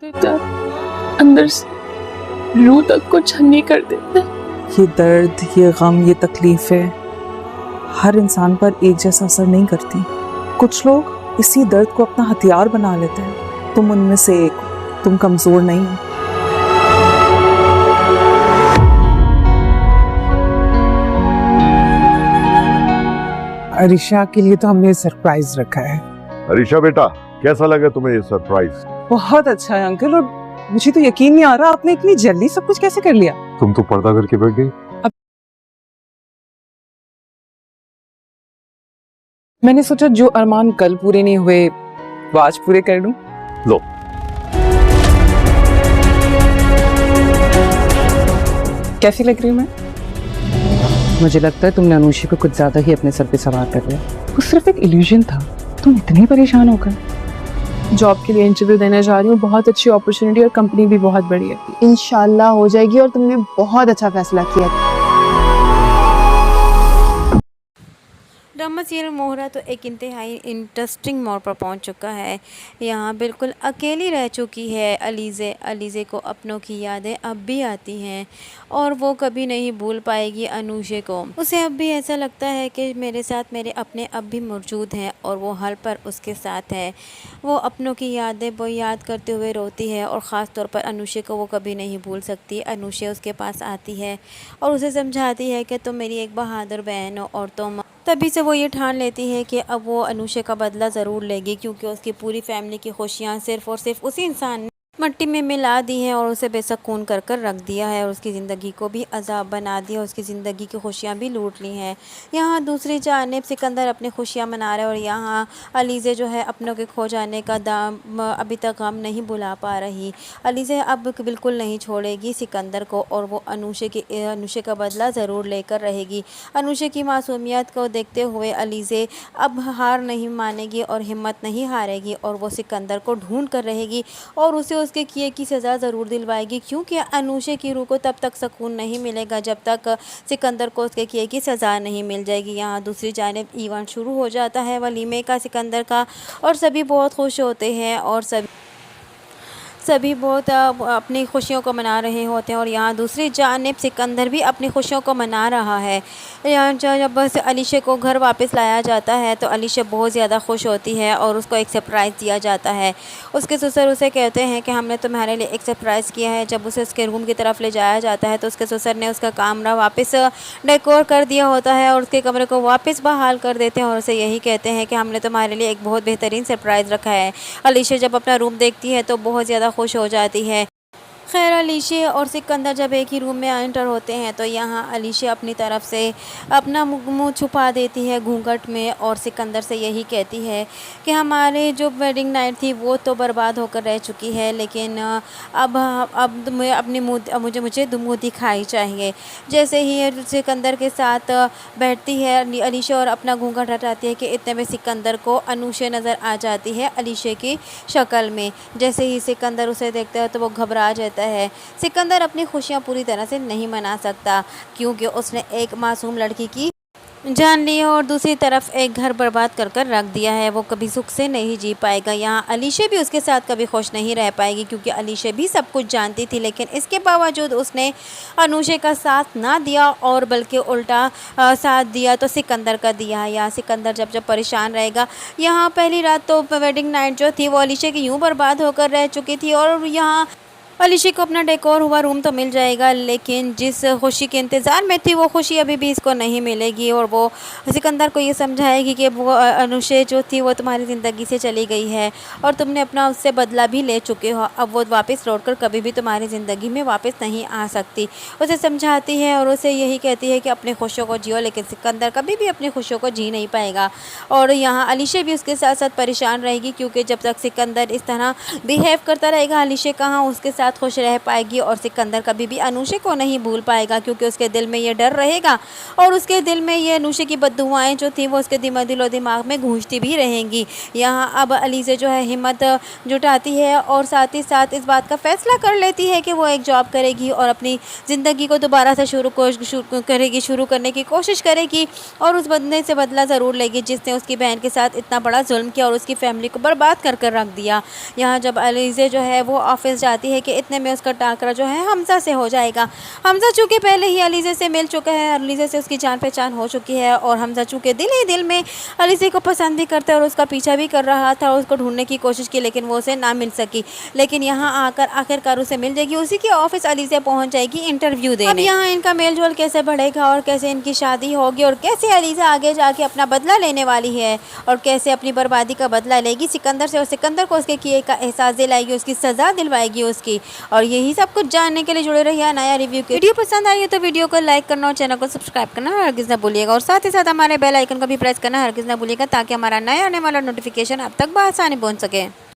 देता है, अंदर से रूह तक को छन्नी कर देता है। ये दर्द, ये गम, ये तकलीफें हर इंसान पर एक जैसा असर नहीं करती। कुछ लोग इसी दर्द को अपना हथियार बना लेते हैं। तुम उनमें से एक हो, तुम कमजोर नहीं हो। अरीशा के लिए तो हमने सरप्राइज रखा है। अरीशा बेटा, कैसा लगा तुम्हें ये सरप्राइज? बहुत अच्छा है अंकल, और मुझे तो यकीन नहीं आ रहा आपने इतनी जल्दी सब कुछ कैसे कर लिया। तुम तो पर्दा करके बैठ गई। मैंने सोचा जो अरमान कल पूरे नहीं हुए वो आज पूरे कर लूं। लो। कैसी लग रही हूं मैं? मुझे लगता है तुमने अनुषी को कुछ ज्यादा ही अपने सर पे सवार कर लिया। वो सिर्फ एक इल्यूजन था, तुम इतनी परेशान हो गए। जॉब के लिए इंटरव्यू देने जा रही हूँ, बहुत अच्छी अपॉर्चुनिटी और कंपनी भी बहुत बड़ी है। इंशाल्लाह हो जाएगी और तुमने बहुत अच्छा फैसला किया। ड्रामा सीरियल मोहरा तो एक इंतहाई इंटरेस्टिंग मोड़ पर पहुंच चुका है। यहाँ बिल्कुल अकेली रह चुकी है अलीज़े को अपनों की यादें अब भी आती हैं और वो कभी नहीं भूल पाएगी अनुषे को। उसे अब भी ऐसा लगता है कि मेरे साथ मेरे अपने अब भी मौजूद हैं और वो हर पर उसके साथ है। वो अपनों की यादें वो याद करते हुए रोती है और ख़ास तौर पर अनुषे को वो कभी नहीं भूल सकती। अनुषे उसके पास आती है और उसे समझाती है कि तुम मेरी एक बहादुर बहन हो और तुम तभी से वो ये ठान लेती है कि अब वो अनुषे का बदला ज़रूर लेगी, क्योंकि उसकी पूरी फैमिली की खुशियाँ सिर्फ़ और सिर्फ उसी इंसान ने मट्टी में मिला दी हैं और उसे बेसकून कर कर रख दिया है और उसकी ज़िंदगी को भी अजाब बना दिया, उसकी ज़िंदगी की खुशियाँ भी लूट ली हैं। यहाँ दूसरी जानिब सिकंदर अपनी खुशियाँ मना रहे और यहाँ अलीज़े जो है अपनों के खो जाने का दाम अभी तक गम नहीं भुला पा रही। अलीज़े अब बिल्कुल नहीं छोड़ेगी सिकंदर को और वो अनुषे का बदला ज़रूर लेकर रहेगी। अनुषे की मासूमियत को देखते हुए अलीज़े अब हार नहीं मानेगी और हिम्मत नहीं हारेगी और वो सिकंदर को ढूंढ कर रहेगी और उसे उसके किए की सज़ा ज़रूर दिलवाएगी, क्योंकि अनुषे की रूह को तब तक सुकून नहीं मिलेगा जब तक सिकंदर को उसके किए की सज़ा नहीं मिल जाएगी। यहाँ दूसरी जानिब इवेंट शुरू हो जाता है वलीमे का सिकंदर का और सभी बहुत खुश होते हैं और सभी बहुत अपनी खुशियों को मना रहे होते हैं और यहाँ दूसरी जानिब सिकंदर भी अपनी खुशियों को मना रहा है। यहाँ जब बस अलीशे को घर वापस लाया जाता है तो अलीशा बहुत ज़्यादा खुश होती है और उसको एक सरप्राइज़ दिया जाता है। उसके ससुर उसे कहते हैं कि हमने तुम्हारे लिए एक सरप्राइज़ किया है। जब उसे उसके रूम की तरफ ले जाया जाता है तो उसके ससुर ने उसका कमरा वापस डेकोर कर दिया होता है और उसके कमरे को वापस बहाल कर देते हैं और उसे यही कहते हैं कि हमने तुम्हारे लिए एक बहुत बेहतरीन सरप्राइज़ रखा है। अलीशा जब अपना रूम देखती है तो बहुत ज़्यादा खुश हो जाती है। खैर अलीशा और सिकंदर जब एक ही रूम में एंटर होते हैं तो यहाँ अलीशा अपनी तरफ से अपना मुंह छुपा देती है घूंघट में और सिकंदर से यही कहती है कि हमारे जो वेडिंग नाइट थी वो तो बर्बाद होकर रह चुकी है, लेकिन अब मुझे मुँह दिखाई चाहिए। जैसे ही सिकंदर के साथ बैठती है अलीशा और अपना घूंघट हटाती है कि इतने में सिकंदर को अनुषा नज़र आ जाती है अलीशा की शक्ल में। जैसे ही सिकंदर उसे देखता है तो वो घबरा जाता है। सिकंदर अपनी खुशियाँ पूरी तरह से नहीं मना सकता क्योंकि उसने एक मासूम लड़की की जान ली है और दूसरी तरफ एक घर बर्बाद कर कर रख दिया है। वो कभी सुख से नहीं जी पाएगा। यहाँ अलीशा भी उसके साथ कभी खुश नहीं रह पाएगी क्योंकि अलीशा भी सब कुछ जानती थी, लेकिन इसके बावजूद उसने अनुषा का साथ ना दिया और बल्कि उल्टा साथ दिया तो सिकंदर का दिया है। यहाँ सिकंदर जब परेशान रहेगा। यहाँ पहली रात तो वेडिंग नाइट जो थी वो अलीशा की यूँ बर्बाद होकर रह चुकी थी और यहाँ अलीशा को अपना डेकोर हुआ रूम तो मिल जाएगा, लेकिन जिस खुशी के इंतज़ार में थी वो खुशी अभी भी इसको नहीं मिलेगी और वो सिकंदर को ये समझाएगी कि वो अनुषा जो थी वो तुम्हारी ज़िंदगी से चली गई है और तुमने अपना उससे बदला भी ले चुके हो। अब वो वापस लौटकर कभी भी तुम्हारी ज़िंदगी में वापस नहीं आ सकती। उसे समझाती है और उसे यही कहती है कि अपनी खुशियों को जियो, लेकिन सिकंदर कभी भी अपनी खुशियों को जी नहीं पाएगा। और यहाँ अलीशा भी उसके साथ साथ परेशान रहेगी क्योंकि जब तक सिकंदर इस तरह बिहेव करता रहेगा अलीशा कहाँ उसके साथ साथ खुश रह पाएगी और सिकंदर कभी भी अनुषा को नहीं भूल पाएगा, क्योंकि उसके दिल में ये डर रहेगा और उसके दिल में ये अनुषा की बद्दुआएं जो थी वो उसके दिलो दिमाग में गूंजती भी रहेंगी। यहाँ अब अलीज़ा जो है हिम्मत जुटाती है और साथ ही साथ इस बात का फैसला कर लेती है कि वो एक जॉब करेगी और अपनी ज़िंदगी को दोबारा से शुरू करने की कोशिश करेगी और उस बंदे से बदला ज़रूर लेगी जिसने उसकी बहन के साथ इतना बड़ा जुल्म किया और उसकी फैमिली को बर्बाद कर कर रख दिया। यहाँ जब अलीज़ा जो है वो ऑफिस जाती है कि इतने में उसका टाकरा जो है हमजा से हो जाएगा। हमजा चूँकि पहले ही अलीज़ा से मिल चुका है, अलीज़ा से उसकी जान पहचान हो चुकी है और हमजा चूँकि दिल ही दिल में अलीज़ा को पसंद भी करता है और उसका पीछा भी कर रहा था और उसको ढूंढने की कोशिश की, लेकिन वो उसे ना मिल सकी। लेकिन यहाँ आकर आखिरकार उसे मिल जाएगी, उसी के ऑफिस अलीज़ा पहुँच जाएगी इंटरव्यू देने। अब यहाँ इनका मेल जोल कैसे बढ़ेगा और कैसे इनकी शादी होगी और कैसे अलीज़ा आगे जाके अपना बदला लेने वाली है और कैसे अपनी बर्बादी का बदला लेगी सिकंदर से और सिकंदर को उसके किए का एहसास दिलाएगी, उसकी सज़ा दिलवाएगी उसकी। और यही सब कुछ जानने के लिए जुड़े रहिए नया रिव्यू के। वीडियो पसंद आई है तो वीडियो को लाइक करना और चैनल को सब्सक्राइब करना हरगिज़ ना भूलिएगा और साथ ही साथ हमारे बेल आइकन को भी प्रेस करना हरगिज़ ना भूलिएगा ताकि हमारा नया आने वाला नोटिफिकेशन आप तक बआसानी पहुँच सके।